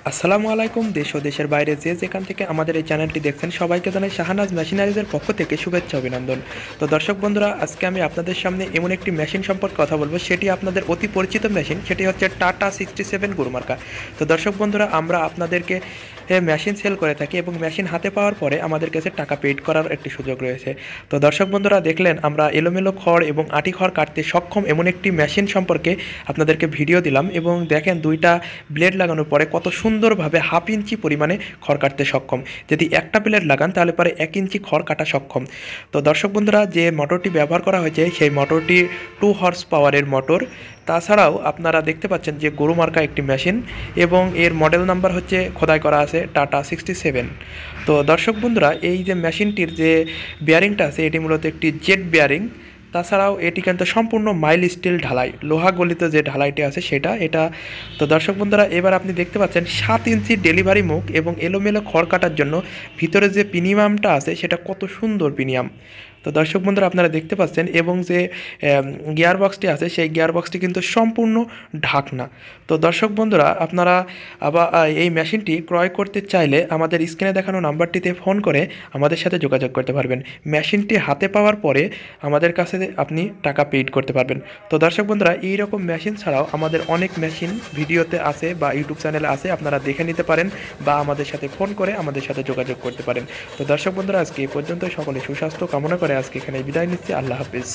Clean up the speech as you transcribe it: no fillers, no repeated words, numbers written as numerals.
আসসালামু আলাইকুম। দেশ ও দেশের বাইরে যে যেখান থেকে আমাদের এই চ্যানেলটি দেখছেন সবাইকে জানাই শাহানাজ মেশিনারিজের পক্ষ থেকে শুভেচ্ছা অভিনন্দন। তো দর্শক বন্ধুরা, আজকে আমি আপনাদের সামনে এমন একটি মেশিন সম্পর্কে কথা বলবো, সেটি আপনাদের অতি পরিচিত মেশিন, সেটি হচ্ছে টাটা 67 গরুমার্কা। তো দর্শক বন্ধুরা, আমরা আপনাদেরকে মেশিন সেল করে থাকি এবং মেশিন হাতে পাওয়ার পরে আমাদের কাছে টাকা পেইড করার একটি সুযোগ রয়েছে। তো দর্শক বন্ধুরা, দেখলেন আমরা এলোমেলো খড় এবং আটি খড় কাটতে সক্ষম এমন একটি মেশিন সম্পর্কে আপনাদেরকে ভিডিও দিলাম, এবং দেখেন দুইটা ব্লেড লাগানোর পরে কত সুন্দরভাবে হাফ ইঞ্চি পরিমাণে খড় কাটতে সক্ষম। যদি একটা ব্লেড লাগান তাহলে পরে 1 ইঞ্চি খড় কাটা সক্ষম। তো দর্শক বন্ধুরা, যে মোটরটি ব্যবহার করা হয়েছে সেই মোটরটি 2 হর্স পাওয়ারের মোটর। তাছাড়াও আপনারা দেখতে পাচ্ছেন যে গরু মার্কা একটি মেশিন, এবং এর মডেল নাম্বার হচ্ছে খোদাই করা আছে টাটা 67। তো দর্শক বন্ধুরা, এই যে মেশিনটির যে বিয়ারিংটা আছে এটি মূলত একটি জেট বিয়ারিং। তাছাড়াও এটি কিন্তু সম্পূর্ণ মাইল স্টিল ঢালাই, লোহা গলিত যে ঢালাইটি আছে এটা। তো দর্শক বন্ধুরা, এবার আপনি দেখতে পাচ্ছেন 7 ইঞ্চি ডেলিভারি মুখ, এবং এলোমেলো খড় কাটার জন্য ভিতরে যে প্রিমিয়ামটা আছে সেটা কত সুন্দর প্রিমিয়াম। তো দর্শক বন্ধুরা, আপনারা দেখতে পাচ্ছেন, এবং যে গিয়ার বক্সটি আছে সেই গিয়ার বক্সটি কিন্তু সম্পূর্ণ ঢাকনা। তো দর্শক বন্ধুরা, আপনারা আবার এই মেশিনটি ক্রয় করতে চাইলে আমাদের স্ক্রিনে দেখানো নাম্বারটিতে ফোন করে আমাদের সাথে যোগাযোগ করতে পারবেন। মেশিনটি হাতে পাওয়ার পরে আমাদের কাছে আপনি টাকা পেইড করতে পারবেন। তো দর্শক বন্ধুরা, এই রকম মেশিন ছাড়াও আমাদের অনেক মেশিন ভিডিওতে আছে বা ইউটিউব চ্যানেলে আছে, আপনারা দেখে নিতে পারেন বা আমাদের সাথে ফোন করে আমাদের সাথে যোগাযোগ করতে পারেন। তো দর্শক বন্ধুরা, আজকে এই পর্যন্ত। সকলে সুস্বাস্থ্য কামনা করে আজকে এখানে বিদায় নিচ্ছি। আল্লাহ হাফিজ।